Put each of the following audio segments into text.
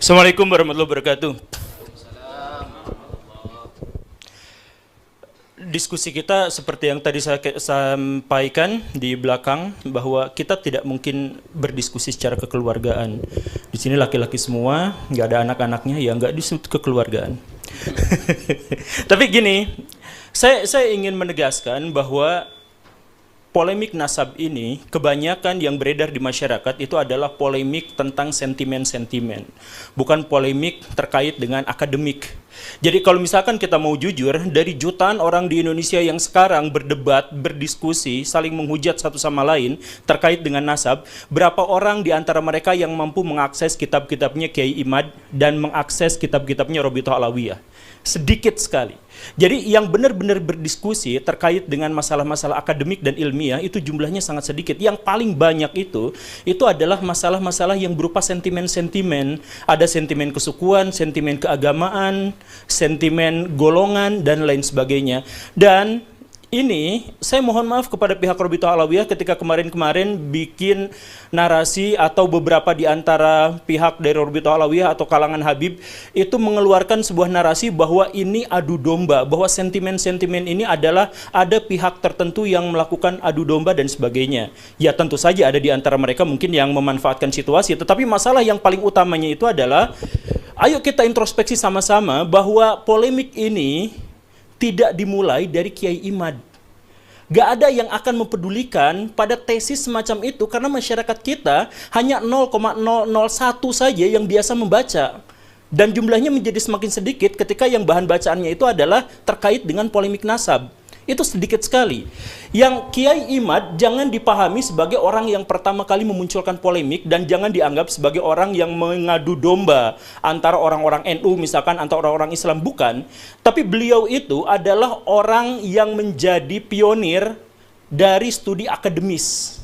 Assalamualaikum warahmatullahi wabarakatuh. Diskusi kita seperti yang tadi saya sampaikan di belakang, bahwa kita tidak mungkin berdiskusi secara kekeluargaan. Di sini laki-laki semua, nggak ada anak-anaknya, ya nggak disebut kekeluargaan. Tapi gini, saya ingin menegaskan bahwa polemik nasab ini, kebanyakan yang beredar di masyarakat itu adalah polemik tentang sentimen-sentimen, bukan polemik terkait dengan akademik. Jadi kalau misalkan kita mau jujur, dari jutaan orang di Indonesia yang sekarang berdebat, berdiskusi, saling menghujat satu sama lain terkait dengan nasab, berapa orang di antara mereka yang mampu mengakses kitab-kitabnya Kiai Imad dan mengakses kitab-kitabnya Robitoh Alawiyah? Sedikit sekali. Jadi yang benar-benar berdiskusi terkait dengan masalah-masalah akademik dan ilmiah itu jumlahnya sangat sedikit. Yang paling banyak itu adalah masalah-masalah yang berupa sentimen-sentimen. Ada sentimen kesukuan, sentimen keagamaan, sentimen golongan, dan lain sebagainya. Dan ini saya mohon maaf kepada pihak Robitoh Alawiyah ketika kemarin-kemarin bikin narasi, atau beberapa di antara pihak dari Robitoh Alawiyah atau kalangan Habib itu mengeluarkan sebuah narasi bahwa ini adu domba, bahwa sentimen-sentimen ini adalah ada pihak tertentu yang melakukan adu domba dan sebagainya. Ya tentu saja ada di antara mereka mungkin yang memanfaatkan situasi, tetapi masalah yang paling utamanya itu adalah ayo kita introspeksi sama-sama bahwa polemik ini tidak dimulai dari Kiai Imad. Gak ada yang akan mempedulikan pada tesis semacam itu, karena masyarakat kita hanya 0,001 saja yang biasa membaca. Dan jumlahnya menjadi semakin sedikit ketika yang bahan bacaannya itu adalah terkait dengan polemik nasab. Itu sedikit sekali. Yang Kiai Imad jangan dipahami sebagai orang yang pertama kali memunculkan polemik, dan jangan dianggap sebagai orang yang mengadu domba antara orang-orang NU misalkan, antara orang-orang Islam, bukan. Tapi beliau itu adalah orang yang menjadi pionir dari studi akademis.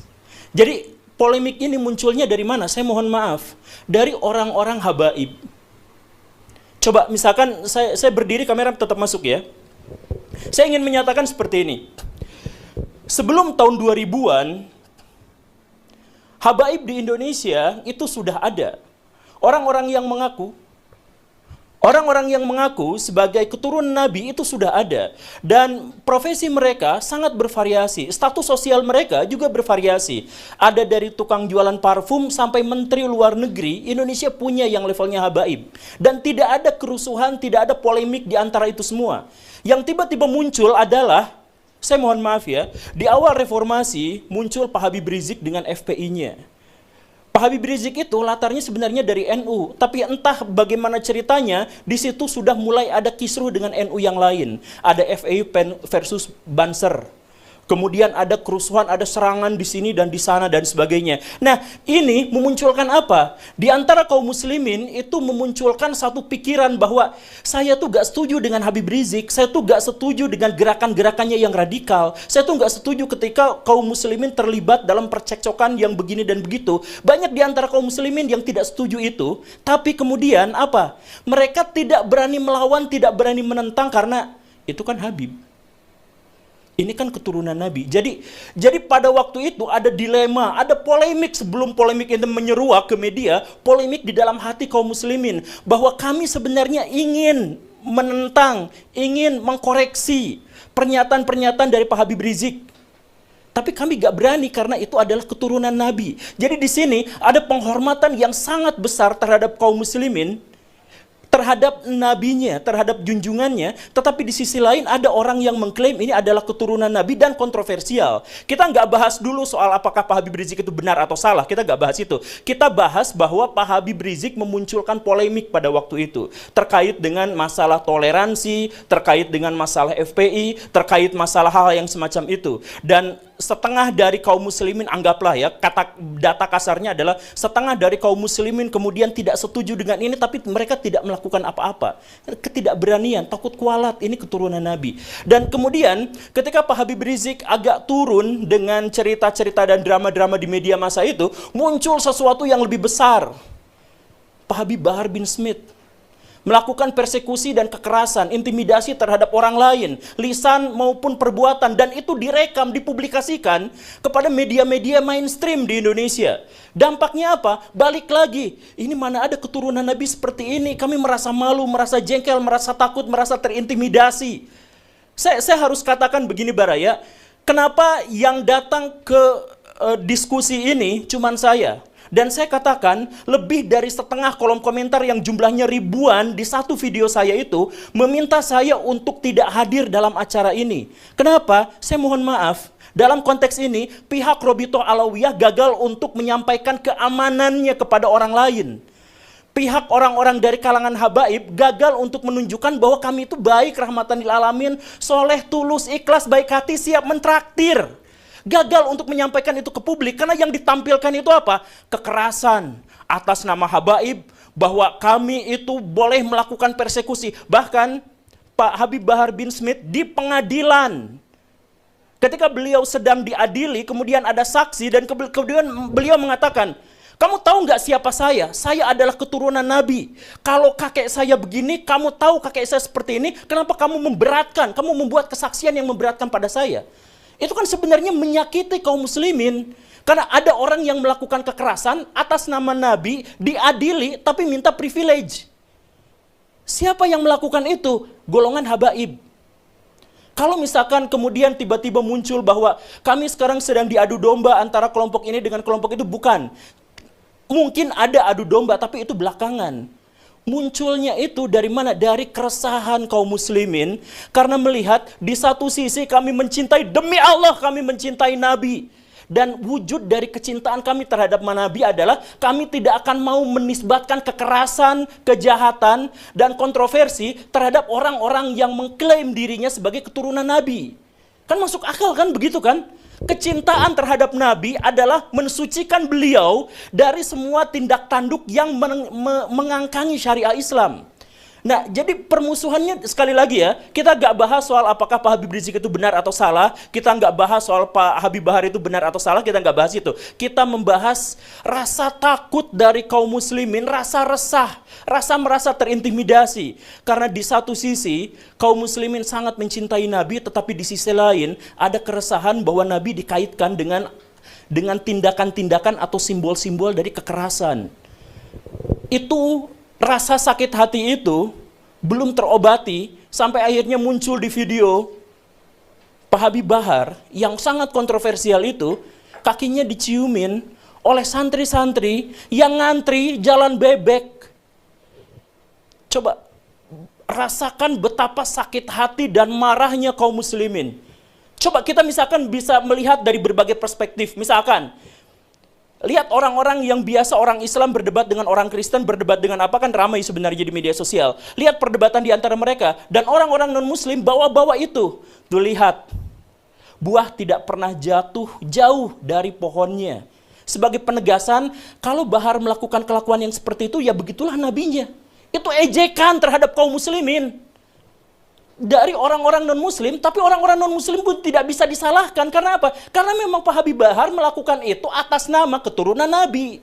Jadi polemik ini munculnya dari mana? Saya mohon maaf, dari orang-orang habaib. Coba misalkan saya berdiri, kamera tetap masuk ya. Saya ingin menyatakan seperti ini. Sebelum tahun 2000-an, habaib di Indonesia itu sudah ada. Orang-orang yang mengaku sebagai keturunan Nabi itu sudah ada. Dan profesi mereka sangat bervariasi. Status sosial mereka juga bervariasi. Ada dari tukang jualan parfum sampai menteri luar negeri, Indonesia punya yang levelnya habaib. Dan tidak ada kerusuhan, tidak ada polemik di antara itu semua. Yang tiba-tiba muncul adalah, saya mohon maaf ya, di awal reformasi muncul Pak Habib Rizik dengan FPI-nya. Pak Habib Rizik itu latarnya sebenarnya dari NU, tapi entah bagaimana ceritanya, di situ sudah mulai ada kisruh dengan NU yang lain. Ada FPI versus Banser. Kemudian ada kerusuhan, ada serangan di sini dan di sana dan sebagainya. Nah, ini memunculkan apa? Di antara kaum muslimin itu memunculkan satu pikiran bahwa saya tuh gak setuju dengan Habib Rizik, saya tuh gak setuju dengan gerakan-gerakannya yang radikal, saya tuh gak setuju ketika kaum muslimin terlibat dalam percekcokan yang begini dan begitu. Banyak di antara kaum muslimin yang tidak setuju itu, tapi kemudian apa? Mereka tidak berani melawan, tidak berani menentang karena itu kan Habib. Ini kan keturunan Nabi. Jadi pada waktu itu ada dilema, ada polemik sebelum polemik itu menyeruak ke media, polemik di dalam hati kaum muslimin bahwa kami sebenarnya ingin menentang, ingin mengkoreksi pernyataan-pernyataan dari Pak Habib Rizik. Tapi kami gak berani karena itu adalah keturunan Nabi. Jadi di sini ada penghormatan yang sangat besar terhadap kaum muslimin, terhadap nabinya, terhadap junjungannya, tetapi di sisi lain ada orang yang mengklaim ini adalah keturunan Nabi dan kontroversial. Kita nggak bahas dulu soal apakah Pak Habib Rizik itu benar atau salah, kita nggak bahas itu. Kita bahas bahwa Pak Habib Rizik memunculkan polemik pada waktu itu, terkait dengan masalah toleransi, terkait dengan masalah FPI, terkait masalah hal yang semacam itu. Dan setengah dari kaum muslimin, anggaplah ya, data kasarnya adalah setengah dari kaum muslimin kemudian tidak setuju dengan ini, tapi mereka tidak melakukan apa-apa. Ketidakberanian, takut kualat, ini keturunan Nabi. Dan kemudian ketika Pak Habib Rizik agak turun dengan cerita-cerita dan drama-drama di media massa itu, muncul sesuatu yang lebih besar. Pak Habib Bahar bin Smith melakukan persekusi dan kekerasan, intimidasi terhadap orang lain, lisan maupun perbuatan, dan itu direkam, dipublikasikan kepada media-media mainstream di Indonesia. Dampaknya apa? Balik lagi, ini mana ada keturunan Nabi seperti ini, kami merasa malu, merasa jengkel, merasa takut, merasa terintimidasi. Saya harus katakan begini Baraya, kenapa yang datang ke diskusi ini cuman saya? Dan saya katakan, lebih dari setengah kolom komentar yang jumlahnya ribuan di satu video saya itu meminta saya untuk tidak hadir dalam acara ini. Kenapa? Saya mohon maaf. Dalam konteks ini, pihak Robitoh Alawiyah gagal untuk menyampaikan keamanannya kepada orang lain. Pihak orang-orang dari kalangan habaib gagal untuk menunjukkan bahwa kami itu baik, rahmatan lil alamin, soleh, tulus, ikhlas, baik hati, siap mentraktir. Gagal untuk menyampaikan itu ke publik karena yang ditampilkan itu apa? Kekerasan atas nama habaib, bahwa kami itu boleh melakukan persekusi. Bahkan Pak Habib Bahar bin Smith di pengadilan, ketika beliau sedang diadili, kemudian ada saksi dan kemudian beliau mengatakan, kamu tahu nggak siapa saya? Saya adalah keturunan Nabi. Kalau kakek saya begini, kamu tahu kakek saya seperti ini, kenapa kamu memberatkan? Kamu membuat kesaksian yang memberatkan pada saya. Itu kan sebenarnya menyakiti kaum muslimin. Karena ada orang yang melakukan kekerasan atas nama Nabi, diadili tapi minta privilege. Siapa yang melakukan itu? Golongan habaib. Kalau misalkan kemudian tiba-tiba muncul bahwa kami sekarang sedang diadu domba antara kelompok ini dengan kelompok itu, bukan. Mungkin ada adu domba, tapi itu belakangan. Munculnya itu dari mana? Dari keresahan kaum muslimin karena melihat di satu sisi kami mencintai, demi Allah kami mencintai Nabi. Dan wujud dari kecintaan kami terhadap Nabi adalah kami tidak akan mau menisbatkan kekerasan, kejahatan, dan kontroversi terhadap orang-orang yang mengklaim dirinya sebagai keturunan Nabi. Kan masuk akal kan begitu kan? Kecintaan terhadap Nabi adalah mensucikan beliau dari semua tindak tanduk yang mengangkangi syariah Islam. Nah, jadi permusuhannya sekali lagi ya, kita nggak bahas soal apakah Pak Habib Rizik itu benar atau salah, kita nggak bahas soal Pak Habib Bahar itu benar atau salah, kita nggak bahas itu. Kita membahas rasa takut dari kaum muslimin, rasa resah, rasa merasa terintimidasi. Karena di satu sisi, kaum muslimin sangat mencintai Nabi, tetapi di sisi lain ada keresahan bahwa Nabi dikaitkan dengan tindakan-tindakan atau simbol-simbol dari kekerasan. Itu rasa sakit hati itu belum terobati sampai akhirnya muncul di video Pak Habib Bahar yang sangat kontroversial itu, kakinya diciumin oleh santri-santri yang ngantri jalan bebek. Coba rasakan betapa sakit hati dan marahnya kaum muslimin. Coba kita misalkan bisa melihat dari berbagai perspektif. Misalkan lihat orang-orang yang biasa orang Islam berdebat dengan orang Kristen, berdebat dengan apa, kan ramai sebenarnya di media sosial. Lihat perdebatan di antara mereka. Dan orang-orang non-muslim bawa-bawa itu. Tuh lihat, buah tidak pernah jatuh jauh dari pohonnya. Sebagai penegasan, kalau Bahar melakukan kelakuan yang seperti itu, ya begitulah nabinya. Itu ejekan terhadap kaum muslimin. Dari orang-orang non-muslim, tapi orang-orang non-muslim pun tidak bisa disalahkan. Karena apa? Karena memang Pak Habib Bahar melakukan itu atas nama keturunan Nabi.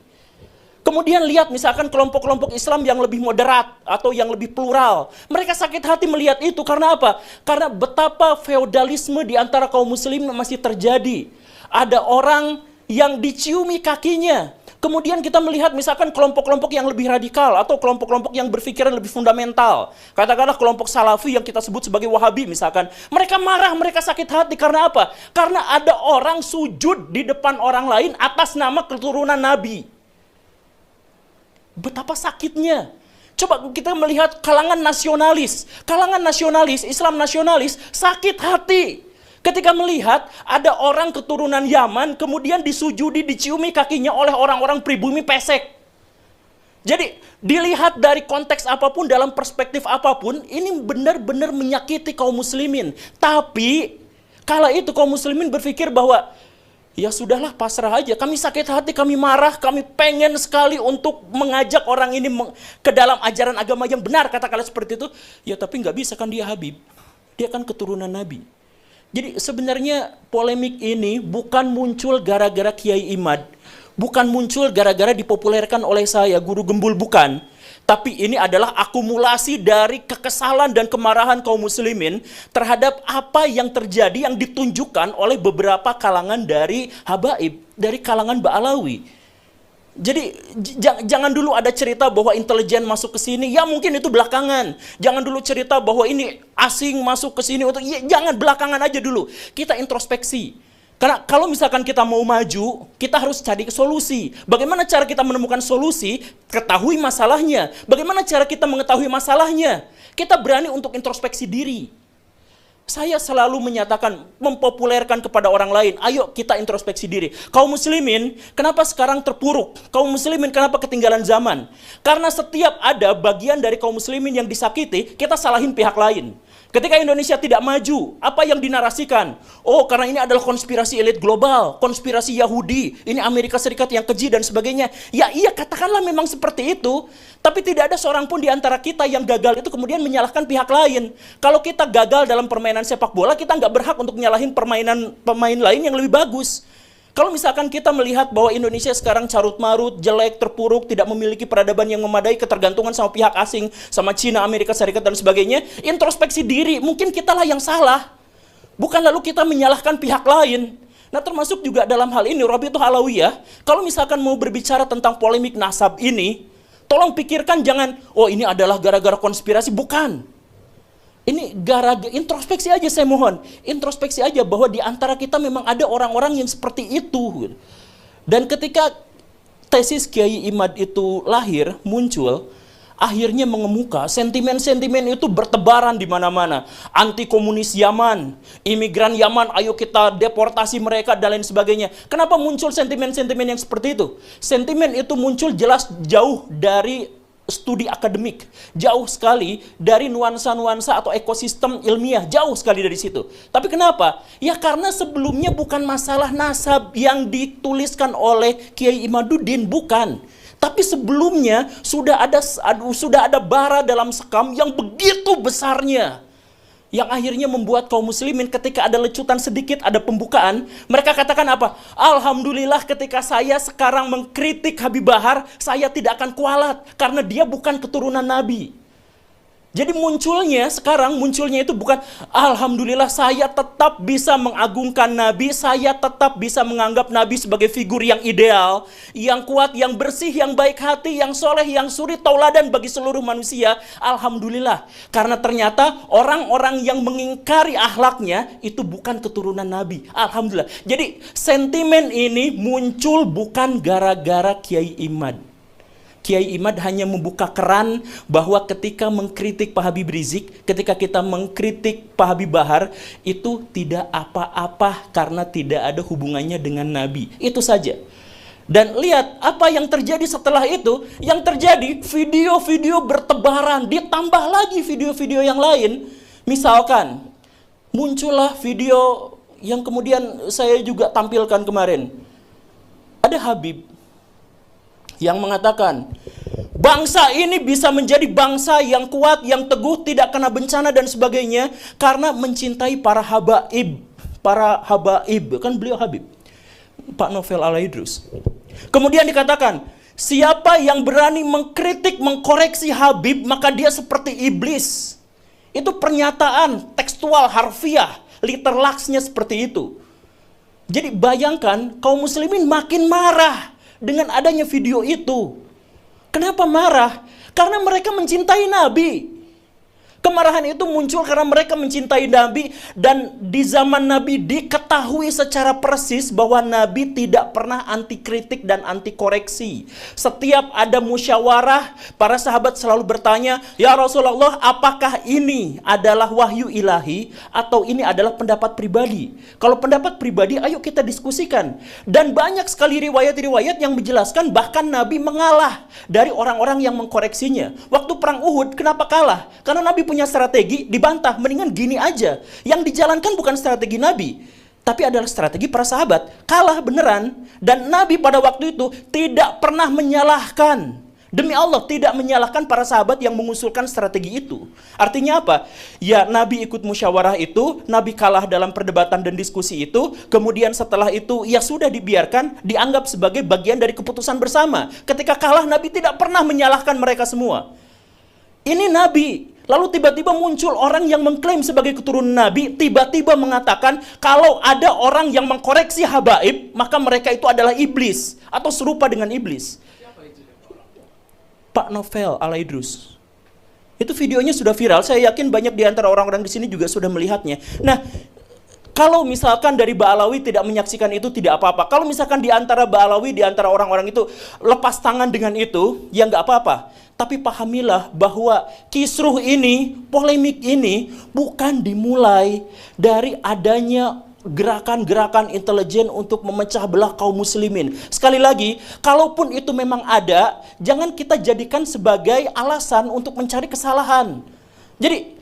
Kemudian lihat misalkan kelompok-kelompok Islam yang lebih moderat atau yang lebih plural. Mereka sakit hati melihat itu. Karena apa? Karena betapa feodalisme di antara kaum muslim masih terjadi. Ada orang yang diciumi kakinya. Kemudian kita melihat misalkan kelompok-kelompok yang lebih radikal atau kelompok-kelompok yang berpikiran lebih fundamental. Katakanlah kelompok salafi yang kita sebut sebagai wahabi misalkan. Mereka marah, mereka sakit hati. Karena apa? Karena ada orang sujud di depan orang lain atas nama keturunan Nabi. Betapa sakitnya. Coba kita melihat kalangan nasionalis. Kalangan nasionalis, Islam nasionalis sakit hati ketika melihat ada orang keturunan Yaman kemudian disujudi, diciumi kakinya oleh orang-orang pribumi pesek. Jadi dilihat dari konteks apapun, dalam perspektif apapun, ini benar-benar menyakiti kaum muslimin. Tapi kala itu kaum muslimin berpikir bahwa ya sudahlah, pasrah aja. Kami sakit hati, kami marah, kami pengen sekali untuk mengajak orang ini ke dalam ajaran agama yang benar, katakanlah seperti itu. Ya tapi nggak bisa kan, dia Habib. Dia kan keturunan Nabi. Jadi sebenarnya polemik ini bukan muncul gara-gara Kiai Imad, bukan muncul gara-gara dipopulerkan oleh saya, Guru Gembul, bukan. Tapi ini adalah akumulasi dari kekesalan dan kemarahan kaum muslimin terhadap apa yang terjadi yang ditunjukkan oleh beberapa kalangan dari habaib, dari kalangan Ba'alawi. Jadi jangan dulu ada cerita bahwa intelijen masuk ke sini, ya mungkin itu belakangan. Jangan dulu cerita bahwa ini asing masuk ke sini, ya, jangan, belakangan aja dulu. Kita introspeksi. Karena kalau misalkan kita mau maju, kita harus cari solusi. Bagaimana cara kita menemukan solusi? Ketahui masalahnya. Bagaimana cara kita mengetahui masalahnya? Kita berani untuk introspeksi diri. Saya selalu menyatakan, mempopulerkan kepada orang lain, ayo kita introspeksi diri. Kaum muslimin, kenapa sekarang terpuruk? Kaum muslimin, kenapa ketinggalan zaman? Karena setiap ada bagian dari kaum muslimin yang disakiti, kita salahin pihak lain. Ketika Indonesia tidak maju, apa yang dinarasikan? Oh, karena ini adalah konspirasi elit global, konspirasi Yahudi, ini Amerika Serikat yang keji dan sebagainya. Ya iya, katakanlah memang seperti itu. Tapi tidak ada seorang pun di antara kita yang gagal itu kemudian menyalahkan pihak lain. Kalau kita gagal dalam permainan sepak bola, kita nggak berhak untuk menyalahin pemain lain yang lebih bagus. Kalau misalkan kita melihat bahwa Indonesia sekarang carut-marut, jelek, terpuruk, tidak memiliki peradaban yang memadai, ketergantungan sama pihak asing, sama Cina, Amerika Serikat, dan sebagainya, introspeksi diri, mungkin kitalah yang salah. Bukan lalu kita menyalahkan pihak lain. Nah, termasuk juga dalam hal ini, Rabithah Alawiyah, kalau misalkan mau berbicara tentang polemik nasab ini, tolong pikirkan jangan, oh ini adalah gara-gara konspirasi, bukan. Ini gara-gara introspeksi aja, saya mohon. Introspeksi aja bahwa di antara kita memang ada orang-orang yang seperti itu. Dan ketika tesis Kiai Imad itu lahir, muncul, akhirnya mengemuka, sentimen-sentimen itu bertebaran di mana-mana. Anti komunis Yaman, imigran Yaman, ayo kita deportasi mereka dan lain sebagainya. Kenapa muncul sentimen-sentimen yang seperti itu? Sentimen itu muncul jelas jauh dari studi akademik, jauh sekali dari nuansa-nuansa atau ekosistem ilmiah, jauh sekali dari situ. Tapi kenapa? Ya karena sebelumnya bukan masalah nasab yang dituliskan oleh Kiai Imaduddin, bukan. Tapi sebelumnya sudah ada bara dalam sekam yang begitu besarnya, yang akhirnya membuat kaum muslimin ketika ada lecutan sedikit, ada pembukaan, mereka katakan apa? Alhamdulillah ketika saya sekarang mengkritik Habib Bahar, saya tidak akan kualat, karena dia bukan keturunan Nabi. Jadi munculnya itu bukan, alhamdulillah saya tetap bisa mengagungkan Nabi, saya tetap bisa menganggap Nabi sebagai figur yang ideal, yang kuat, yang bersih, yang baik hati, yang soleh, yang suri, tauladan bagi seluruh manusia. Alhamdulillah. Karena ternyata orang-orang yang mengingkari akhlaknya itu bukan keturunan Nabi. Alhamdulillah. Jadi sentimen ini muncul bukan gara-gara Kiai Imad. Kiai Imad hanya membuka keran bahwa ketika mengkritik Pak Habib Rizik, ketika kita mengkritik Pak Habib Bahar, itu tidak apa-apa karena tidak ada hubungannya dengan Nabi. Itu saja. Dan lihat apa yang terjadi setelah itu. Yang terjadi, video-video bertebaran, ditambah lagi video-video yang lain. Misalkan, muncullah video yang kemudian saya juga tampilkan kemarin. Ada Habib yang mengatakan, bangsa ini bisa menjadi bangsa yang kuat, yang teguh, tidak kena bencana dan sebagainya, karena mencintai para habaib. Para habaib, kan beliau Habib, Pak Novel Alaidrus. Kemudian dikatakan, siapa yang berani mengkritik, mengkoreksi Habib, maka dia seperti iblis. Itu pernyataan tekstual, harfiah, literlaksnya seperti itu. Jadi bayangkan, kaum muslimin makin marah dengan adanya video itu. Kenapa marah? Karena mereka mencintai Nabi. Kemarahan itu muncul karena mereka mencintai Nabi, dan di zaman Nabi diketahui secara persis bahwa Nabi tidak pernah anti kritik dan anti koreksi. Setiap ada musyawarah, para sahabat selalu bertanya, ya Rasulullah, apakah ini adalah wahyu ilahi atau ini adalah pendapat pribadi? Kalau pendapat pribadi, ayo kita diskusikan. Dan banyak sekali riwayat-riwayat yang menjelaskan bahkan Nabi mengalah dari orang-orang yang mengkoreksinya. Waktu perang Uhud, kenapa kalah? Karena Nabi punya strategi, dibantah, mendingan gini aja. Yang dijalankan bukan strategi Nabi, tapi adalah strategi para sahabat. Kalah beneran. Dan Nabi pada waktu itu tidak pernah menyalahkan Demi Allah, tidak menyalahkan para sahabat yang mengusulkan strategi itu. Artinya apa? Ya, Nabi ikut musyawarah itu, Nabi kalah dalam perdebatan dan diskusi itu, kemudian setelah itu, ya sudah dibiarkan, dianggap sebagai bagian dari keputusan bersama. Ketika kalah, Nabi tidak pernah menyalahkan mereka semua. Ini Nabi. Lalu tiba-tiba muncul orang yang mengklaim sebagai keturunan Nabi, tiba-tiba mengatakan, kalau ada orang yang mengkoreksi habaib, maka mereka itu adalah iblis, atau serupa dengan iblis. Pak Novel Alaidrus. Itu videonya sudah viral. Saya yakin banyak di antara orang-orang di sini juga sudah melihatnya. Nah, kalau misalkan dari Ba'alawi tidak menyaksikan itu tidak apa-apa. Kalau misalkan di antara Ba'alawi, di antara orang-orang itu lepas tangan dengan itu, ya nggak apa-apa. Tapi pahamilah bahwa kisruh ini, polemik ini bukan dimulai dari adanya gerakan-gerakan intelijen untuk memecah belah kaum muslimin. Sekali lagi, kalaupun itu memang ada, jangan kita jadikan sebagai alasan untuk mencari kesalahan. Jadi,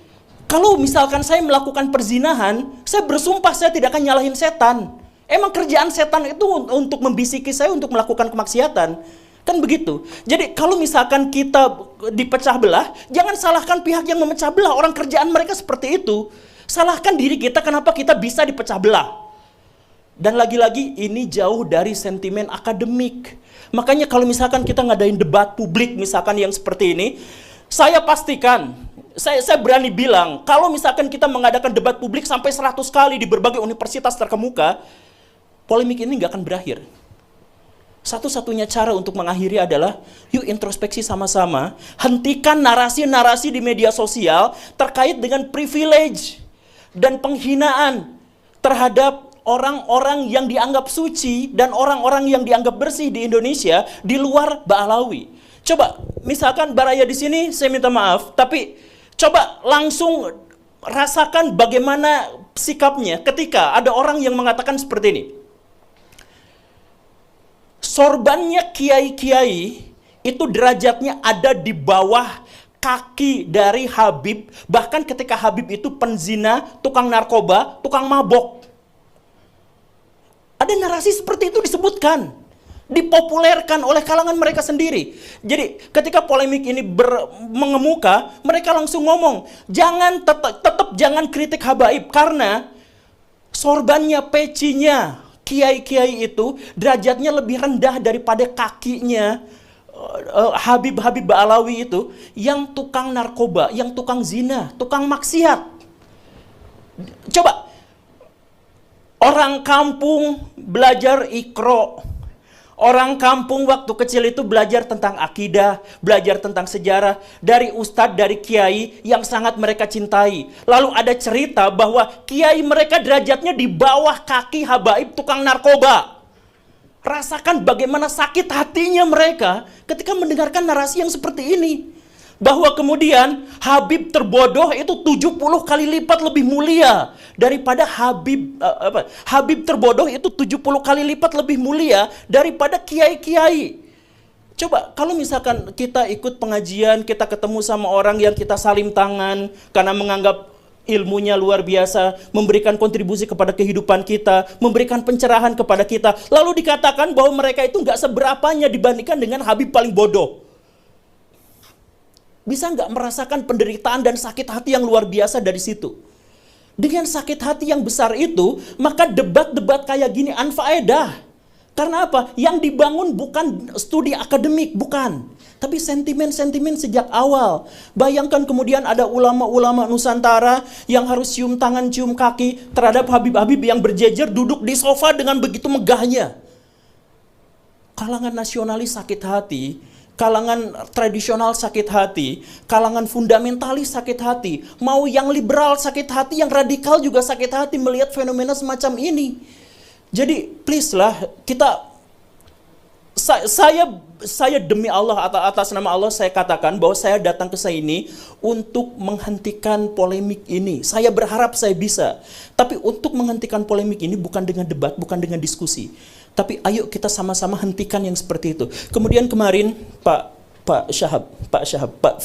kalau misalkan saya melakukan perzinahan, saya bersumpah saya tidak akan nyalahin setan. Emang kerjaan setan itu untuk membisiki saya untuk melakukan kemaksiatan. Kan begitu. Jadi kalau misalkan kita dipecah belah, jangan salahkan pihak yang memecah belah. Orang kerjaan mereka seperti itu. Salahkan diri kita kenapa kita bisa dipecah belah. Dan lagi-lagi ini jauh dari sentimen akademik. Makanya kalau misalkan kita ngadain debat publik misalkan yang seperti ini, saya pastikan, saya berani bilang, kalau misalkan kita mengadakan debat publik sampai 100 kali di berbagai universitas terkemuka, polemik ini nggak akan berakhir. Satu-satunya cara untuk mengakhiri adalah, yuk introspeksi sama-sama, hentikan narasi-narasi di media sosial terkait dengan privilege dan penghinaan terhadap orang-orang yang dianggap suci dan orang-orang yang dianggap bersih di Indonesia di luar Ba'alawi. Coba, misalkan Baraya di sini, saya minta maaf, tapi coba langsung rasakan bagaimana sikapnya ketika ada orang yang mengatakan seperti ini. Sorbannya kiai-kiai itu derajatnya ada di bawah kaki dari Habib. Bahkan ketika Habib itu penzina, tukang narkoba, tukang mabok. Ada narasi seperti itu disebutkan, dipopulerkan oleh kalangan mereka sendiri. Jadi ketika polemik ini mengemuka, mereka langsung ngomong, jangan tetap jangan kritik habaib karena sorbannya, pecinya kiai-kiai itu derajatnya lebih rendah daripada kakinya Habib-Habib Ba'alawi itu yang tukang narkoba, yang tukang zina, tukang maksiat. Coba, orang kampung belajar Iqra. Orang kampung waktu kecil itu belajar tentang akidah, belajar tentang sejarah dari ustadz, dari kiai yang sangat mereka cintai. Lalu ada cerita bahwa kiai mereka derajatnya di bawah kaki habaib tukang narkoba. Rasakan bagaimana sakit hatinya mereka ketika mendengarkan narasi yang seperti ini. Bahwa kemudian Habib terbodoh itu 70 kali lipat lebih mulia daripada Habib terbodoh itu 70 kali lipat lebih mulia daripada kiai-kiai. Coba kalau misalkan kita ikut pengajian, kita ketemu sama orang yang kita salim tangan karena menganggap ilmunya luar biasa, memberikan kontribusi kepada kehidupan kita, memberikan pencerahan kepada kita, lalu dikatakan bahwa mereka itu nggak seberapanya dibandingkan dengan Habib paling bodoh. Bisa nggak merasakan penderitaan dan sakit hati yang luar biasa dari situ? Dengan sakit hati yang besar itu, maka debat-debat kayak gini anfaedah. Karena apa? Yang dibangun bukan studi akademik, bukan. Tapi sentimen-sentimen sejak awal. Bayangkan kemudian ada ulama-ulama Nusantara yang harus cium tangan, cium kaki terhadap Habib-Habib yang berjejer duduk di sofa dengan begitu megahnya. Kalangan nasionalis sakit hati, kalangan tradisional sakit hati, kalangan fundamentalis sakit hati, mau yang liberal sakit hati, yang radikal juga sakit hati melihat fenomena semacam ini. Jadi please lah, saya demi Allah, atas nama Allah saya katakan bahwa saya datang ke sini untuk menghentikan polemik ini. Saya berharap saya bisa. Tapi untuk menghentikan polemik ini bukan dengan debat, bukan dengan diskusi. Tapi ayo kita sama-sama hentikan yang seperti itu. Kemudian kemarin Pak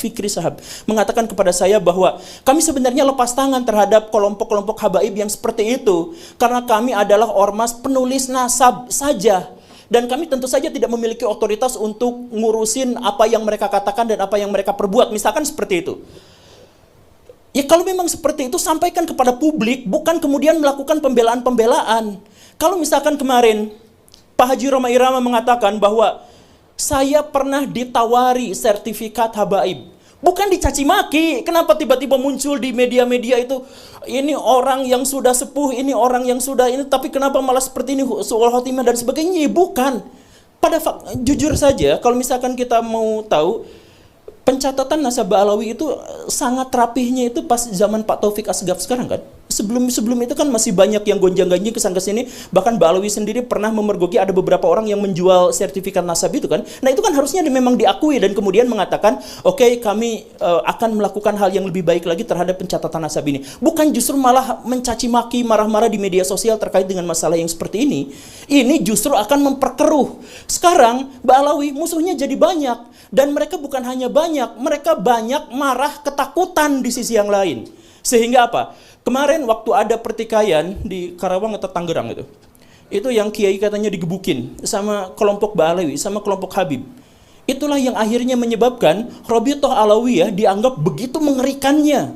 Fikri Syahab mengatakan kepada saya bahwa kami sebenarnya lepas tangan terhadap kelompok-kelompok habaib yang seperti itu. Karena kami adalah ormas penulis nasab saja. Dan kami tentu saja tidak memiliki otoritas untuk ngurusin apa yang mereka katakan dan apa yang mereka perbuat. Misalkan seperti itu. Ya kalau memang seperti itu, sampaikan kepada publik, bukan kemudian melakukan pembelaan-pembelaan. Kalau misalkan kemarin Pak Haji Roma Irama mengatakan bahwa saya pernah ditawari sertifikat habaib. Bukan dicaci maki. Kenapa tiba-tiba muncul di media-media itu, ini orang yang sudah sepuh, ini orang yang sudah ini, tapi kenapa malah seperti ini, su'ul khotimah dan sebagainya. Bukan. Jujur saja, kalau misalkan kita mau tahu, pencatatan nasabah Alawi itu sangat rapihnya itu pas zaman Pak Taufik Asgaf sekarang kan. Sebelum itu kan masih banyak yang gonjang-ganjing kesana-kesini. Bahkan Mbak Alawi sendiri pernah memergoki ada beberapa orang yang menjual sertifikat nasabah itu kan. Nah itu kan harusnya memang diakui dan kemudian mengatakan, oke, kami akan melakukan hal yang lebih baik lagi terhadap pencatatan nasabah ini. Bukan justru malah mencaci maki, marah-marah di media sosial terkait dengan masalah yang seperti ini. Ini justru akan memperkeruh. Sekarang Mbak Alawi musuhnya jadi banyak. Dan mereka bukan hanya banyak, mereka banyak marah ketakutan di sisi yang lain. Sehingga apa? Kemarin waktu ada pertikaian di Karawang atau Tangerang itu yang kiai katanya digebukin sama kelompok Ba'alawi, sama kelompok Habib. Itulah yang akhirnya menyebabkan Rabithah Alawiyah dianggap begitu mengerikannya.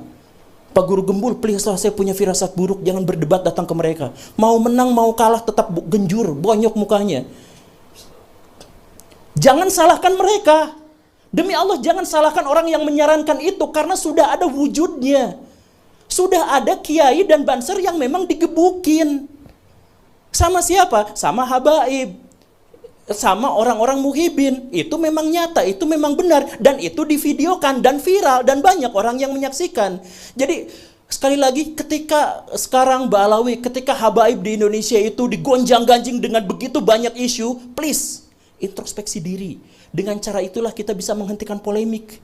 Pak Guru Gembul, please lah, saya punya firasat buruk, jangan berdebat datang ke mereka. Mau menang, mau kalah, tetap genjur, bonyok mukanya. Jangan salahkan mereka. Demi Allah, jangan salahkan orang yang menyarankan itu, karena sudah ada wujudnya. Sudah ada kiai dan banser yang memang digebukin. Sama siapa? Sama habaib. Sama orang-orang muhibin. Itu memang nyata, itu memang benar. Dan itu divideokan dan viral dan banyak orang yang menyaksikan. Jadi sekali lagi, ketika sekarang Mbak Alawi, ketika habaib di Indonesia itu digonjang-ganjing dengan begitu banyak isu, please introspeksi diri. Dengan cara itulah kita bisa menghentikan polemik.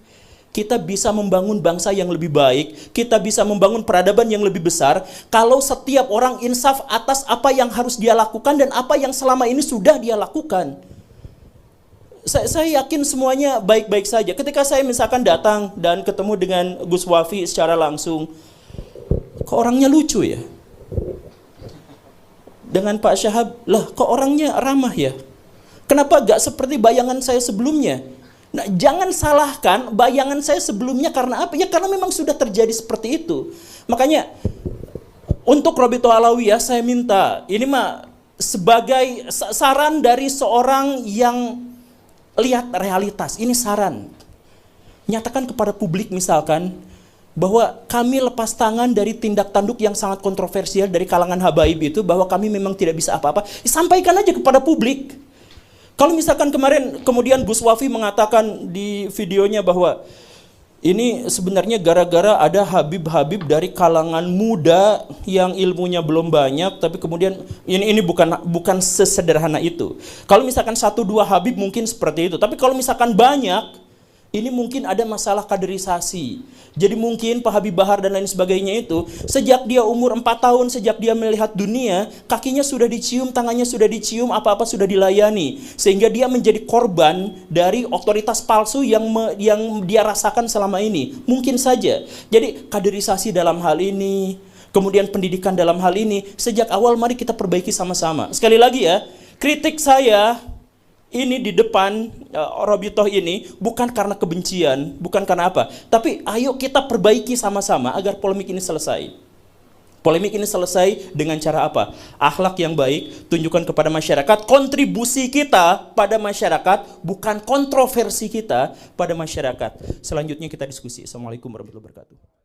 Kita bisa membangun bangsa yang lebih baik. Kita bisa membangun peradaban yang lebih besar. Kalau setiap orang insaf atas apa yang harus dia lakukan dan apa yang selama ini sudah dia lakukan. Saya yakin semuanya baik-baik saja. Ketika saya misalkan datang dan ketemu dengan Gus Wafi secara langsung, kok orangnya lucu ya? Dengan Pak Syahab, lah kok orangnya ramah ya? Kenapa gak seperti bayangan saya sebelumnya? Nah, jangan salahkan bayangan saya sebelumnya karena apa? Ya karena memang sudah terjadi seperti itu. Makanya untuk Rabithah Alawiyah saya minta, ini mah sebagai saran dari seorang yang lihat realitas. Ini saran. Nyatakan kepada publik misalkan bahwa kami lepas tangan dari tindak tanduk yang sangat kontroversial dari kalangan habaib itu, bahwa kami memang tidak bisa apa-apa. Sampaikan aja kepada publik. Kalau misalkan kemarin kemudian Gus Wafi mengatakan di videonya bahwa ini sebenarnya gara-gara ada habib-habib dari kalangan muda yang ilmunya belum banyak, tapi kemudian ini bukan sesederhana itu. Kalau misalkan 1-2 habib mungkin seperti itu, tapi kalau misalkan banyak, ini mungkin ada masalah kaderisasi. Jadi mungkin Pak Habib Bahar dan lain sebagainya itu, sejak dia umur 4 tahun, sejak dia melihat dunia, kakinya sudah dicium, tangannya sudah dicium, apa-apa sudah dilayani. Sehingga dia menjadi korban dari otoritas palsu yang dia rasakan selama ini. Mungkin saja. Jadi kaderisasi dalam hal ini, kemudian pendidikan dalam hal ini, sejak awal mari kita perbaiki sama-sama. Sekali lagi ya, kritik saya ini di depan Rabithah ini bukan karena kebencian, bukan karena apa, tapi ayo kita perbaiki sama-sama agar polemik ini selesai. Polemik ini selesai dengan cara apa? Akhlak yang baik, tunjukkan kepada masyarakat, kontribusi kita pada masyarakat, bukan kontroversi kita pada masyarakat. Selanjutnya kita diskusi. Assalamualaikum warahmatullahi wabarakatuh.